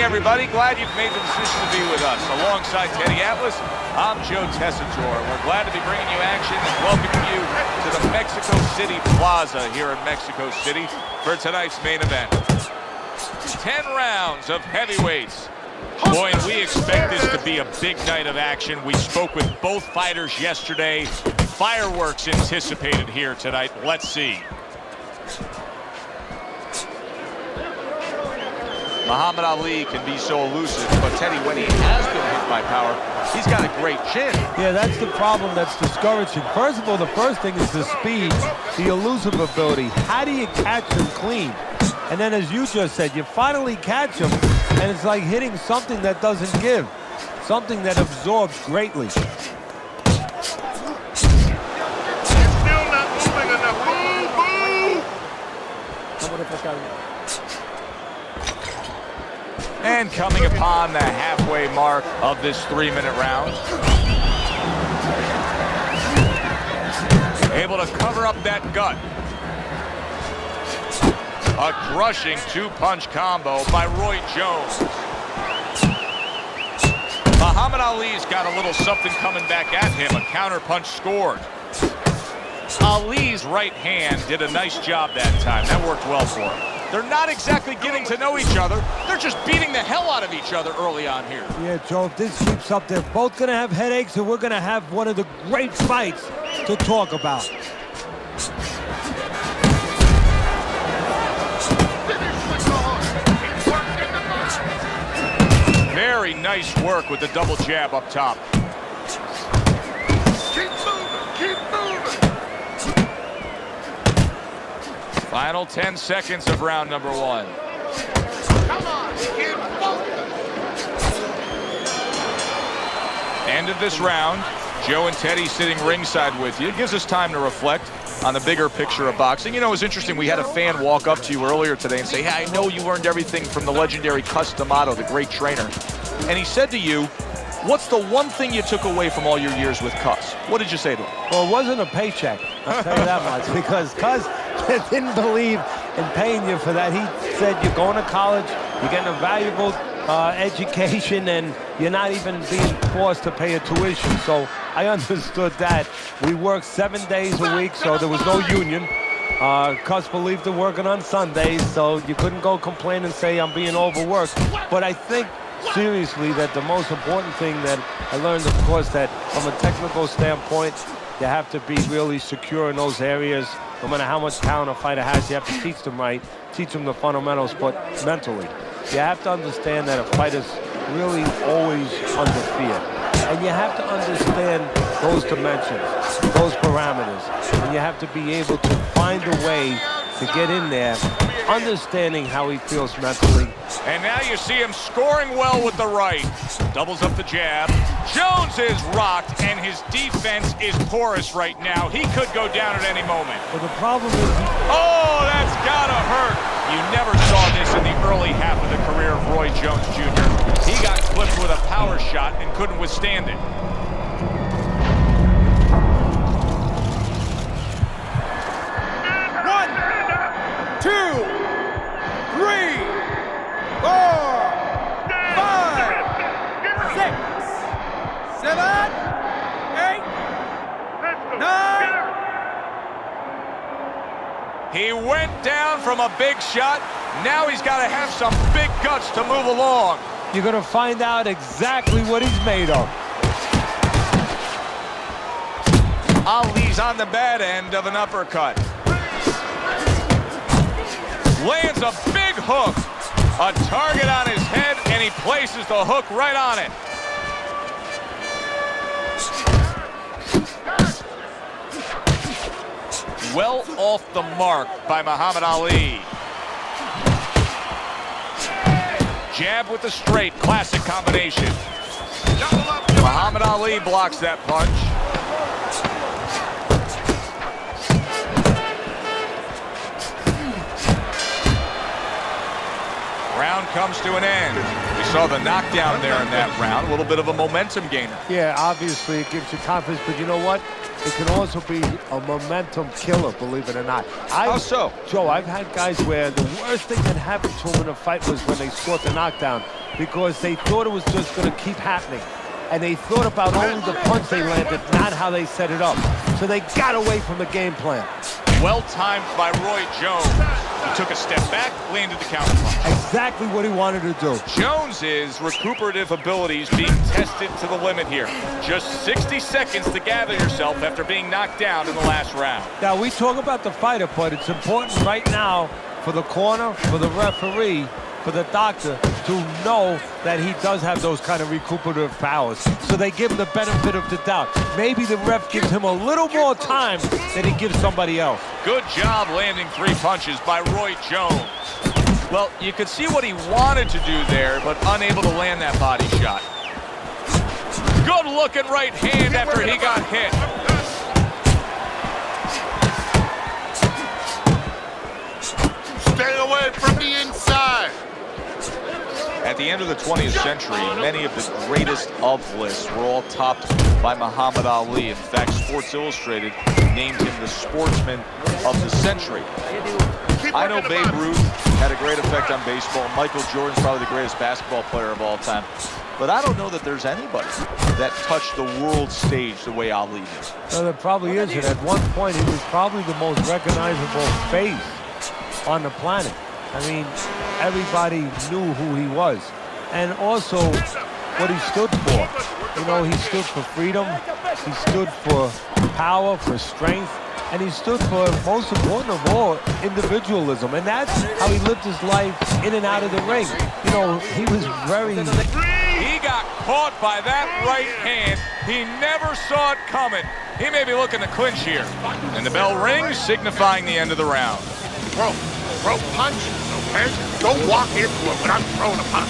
everybody. Glad you've made the decision to be with us. Alongside Teddy Atlas, I'm Joe Tessitore. We're glad to be bringing you action and welcoming you to the Mexico City Plaza here in Mexico City for tonight's main event. 10 rounds of heavyweights. Boy, and we expect this to be a big night of action. We spoke with both fighters yesterday. Fireworks anticipated here tonight. Let's see. Muhammad Ali can be so elusive, but Teddy, when he has been hit by power, he's got a great chin. Yeah, that's the problem that's discouraging. First of all, the first thing is the speed, the elusive ability. How do you catch him clean? And then, as you just said, you finally catch him, and it's like hitting something that doesn't give, something that absorbs greatly. Still not moving enough. Boo, boo! And coming upon the halfway mark of this 3-minute round. Able to cover up that gut. A crushing two-punch combo by Roy Jones. Muhammad Ali's got a little something coming back at him. A counterpunch scored. Ali's right hand did a nice job that time. That worked well for him. They're not exactly getting to know each other. They're just beating the hell out of each other early on here. Yeah, Joe, if this keeps up, they're both going to have headaches, and we're going to have one of the great fights to talk about. Very nice work with the double jab up top. Keep moving, keep moving. Final 10 seconds of round number 1. Come on, keep moving. End of this round. Joe and Teddy sitting ringside with you. It gives us time to reflect on the bigger picture of boxing. You know, it was interesting. We had a fan walk up to you earlier today and say, hey, I know you learned everything from the legendary Cus D'Amato, the great trainer. And he said to you, what's the one thing you took away from all your years with Cus? What did you say to him? Well, it wasn't a paycheck, I'll tell you that much, because Cus didn't believe in paying you for that. He said you're going to college, you're getting a valuable education, and you're not even being forced to pay a tuition. So I understood that. We worked 7 days a week, so there was no union. Cus believed in working on Sundays, so you couldn't go complain and say I'm being overworked. But I think seriously that the most important thing that I learned, of course, that from a technical standpoint, you have to be really secure in those areas. No matter how much talent a fighter has, you have to teach them right, teach them the fundamentals, but mentally. You have to understand that a fighter's really always under fear. And you have to understand those dimensions, those parameters. And you have to be able to find a way to get in there, understanding how he feels mentally. And now you see him scoring well with the right. Doubles up the jab. Jones is rocked, and his defense is porous right now. He could go down at any moment. But the problem is... Oh, that's gotta hurt. You never saw this in the early half of the career of Roy Jones Jr. He got clipped with a power shot and couldn't withstand it. He went down from a big shot. Now he's got to have some big guts to move along. You're going to find out exactly what he's made of. Ali's on the bad end of an uppercut. Lands a big hook. A target on his head, and he places the hook right on it. Well off the mark by Muhammad Ali. Jab with the straight, classic combination. Muhammad Ali blocks that punch. Round comes to an end. We saw the knockdown there in that round. A little bit of a momentum gainer. Yeah, obviously it gives you confidence, but you know what? it can also be a momentum killer, believe it or not. How so? Joe, I've had guys where the worst thing that happened to them in a fight was when they scored the knockdown because they thought it was just going to keep happening. And they thought about only the punch they landed, not how they set it up. So they got away from the game plan. Well timed by Roy Jones. He took a step back, landed the counterpunch. Exactly what he wanted to do. Jones's recuperative abilities being tested to the limit here. Just 60 seconds to gather yourself after being knocked down in the last round. Now, we talk about the fighter, but it's important right now for the corner, for the referee, for the doctor to know that he does have those kind of recuperative powers. So they give him the benefit of the doubt. Maybe the ref gives him a little more time than he gives somebody else. Good job landing 3 punches by Roy Jones. Well, you could see what he wanted to do there, but unable to land that body shot. Good looking right hand after he got hit. Stay away from the inside. At the end of the 20th century, many of the greatest of lists were all topped by Muhammad Ali. In fact, Sports Illustrated named him the sportsman of the century. I know Babe Ruth had a great effect on baseball. Michael Jordan's probably the greatest basketball player of all time. But I don't know that there's anybody that touched the world stage the way Ali did. No, there probably isn't. At one point, he was probably the most recognizable face on the planet. I mean, everybody knew who he was. And also what he stood for. You know, he stood for freedom. He stood for power, for strength. And he stood for, most important of all, individualism. And that's how he lived his life in and out of the ring. You know, he was very... He got caught by that right hand. He never saw it coming. He may be looking to clinch here. And the bell rings, signifying the end of the round. Throw punches, okay? Don't walk into it when I'm throwing a punch.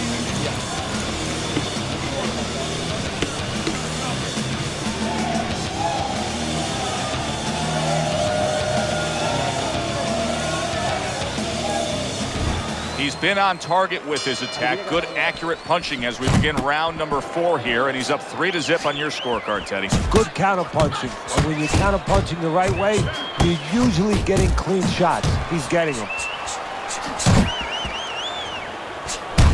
He's been on target with his attack. Good, accurate punching as we begin round number 4 here, and he's up 3-0 on your scorecard, Teddy. Good counter-punching. When you're counter-punching the right way, you're usually getting clean shots. He's getting them.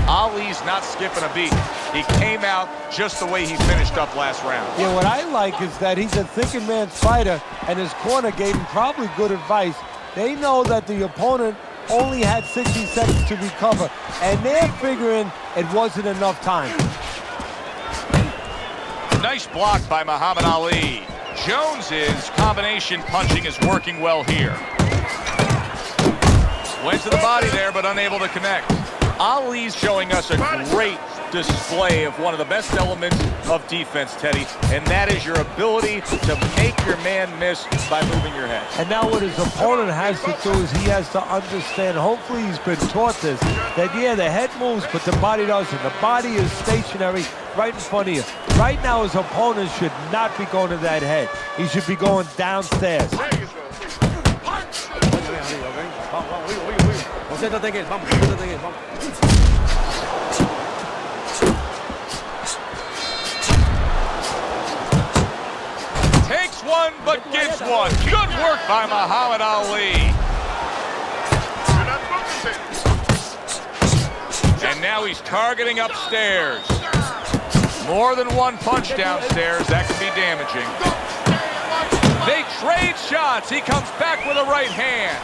Ali's not skipping a beat. He came out just the way he finished up last round. Yeah, what I like is that he's a thinking man's fighter, and his corner gave him probably good advice. They know that the opponent only had 60 seconds to recover, and they're figuring it wasn't enough time. Nice block by Muhammad Ali. Jones's combination punching is working well here. Went to the body there, but unable to connect. Ali's showing us a great display of one of the best elements of defense, Teddy, and that is your ability to make your man miss by moving your head. And now what his opponent has to do is he has to understand, hopefully he's been taught this, that yeah, the head moves, but the body doesn't. The body is stationary right in front of you. Right now his opponent should not be going to that head. He should be going downstairs. Takes one, but gives one. Good work by Muhammad Ali. And now he's targeting upstairs. More than one punch downstairs, that could be damaging. They trade shots. He comes back with a right hand.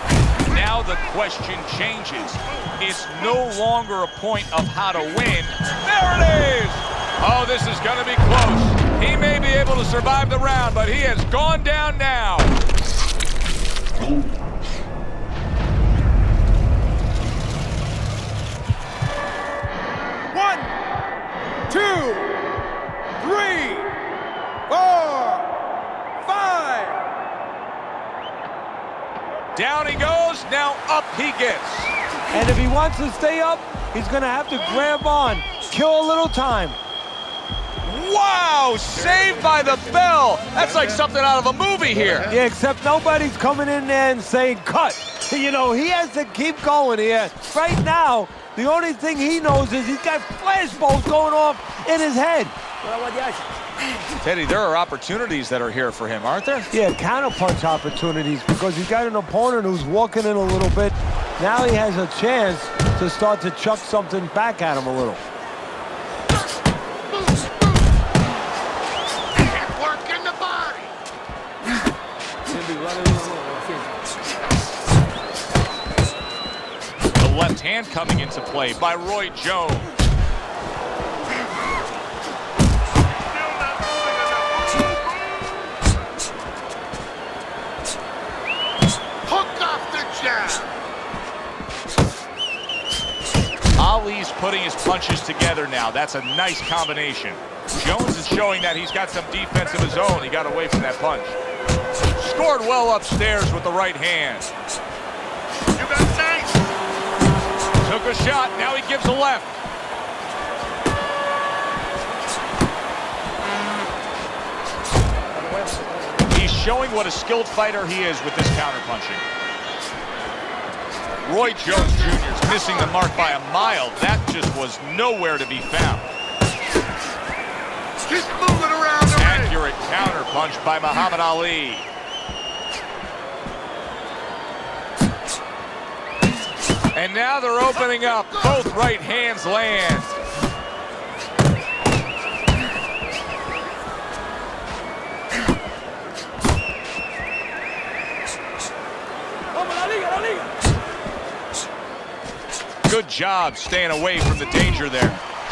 Now the question changes. It's no longer a point of how to win. There it is! Oh, this is going to be close. He may be able to survive the round, but he has gone down now. 1, 2, 3, 4, 5. Down he goes, now up he gets. And if he wants to stay up, he's going to have to grab on, kill a little time. Wow, saved by the bell. That's like something out of a movie here. Yeah, except nobody's coming in there and saying cut. You know, he has to keep going here. Right now, the only thing he knows is he's got flashballs going off in his head. Teddy, there are opportunities that are here for him, aren't there? Yeah, counterpunch opportunities because he's got an opponent who's walking in a little bit. Now he has a chance to start to chuck something back at him a little. Work in the body. The left hand coming into play by Roy Jones. Hook off the jab. Ali's putting his punches together now. That's a nice combination. Jones is showing that he's got some defense of his own. He got away from that punch. Scored well upstairs with the right hand. You got nice. Took a shot, now he gives a left. He's showing what a skilled fighter he is with this counterpunching. Roy Jones Jr. is missing the mark by a mile. That just was nowhere to be found. Keep moving around the ring. Accurate counterpunch by Muhammad Ali. And now they're opening up. Both right hands land. Good job staying away from the danger there.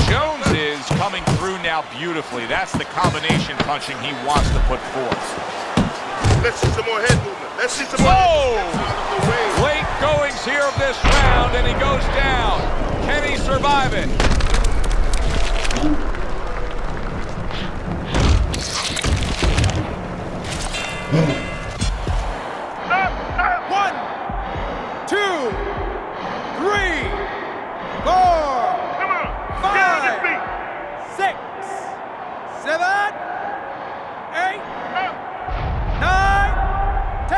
Jones is coming through now beautifully. That's the combination punching he wants to put forth. Let's see some more head movement. Let's see some more. Whoa! Late goings here of this round, and he goes down. Can he survive it? One, two, three, four, Come on. Get on your feet. 5, 6, 7, 8, 9, 10.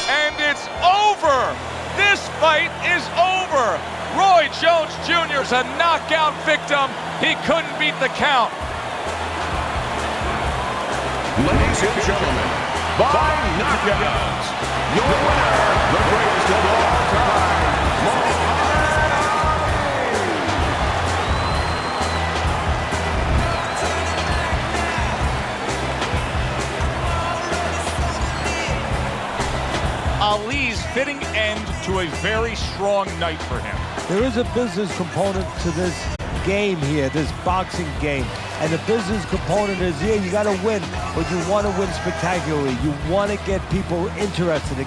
And it's over. This fight is over. Roy Jones Jr. is a knockout victim. He couldn't beat the count. Ladies and gentlemen, by knockout, your winner, the greatest of all time, Ali's fitting end to a very strong night for him. There is a business component to this game here, this boxing game. And the business component is, yeah, you got to win, but you want to win spectacularly. You want to get people interested in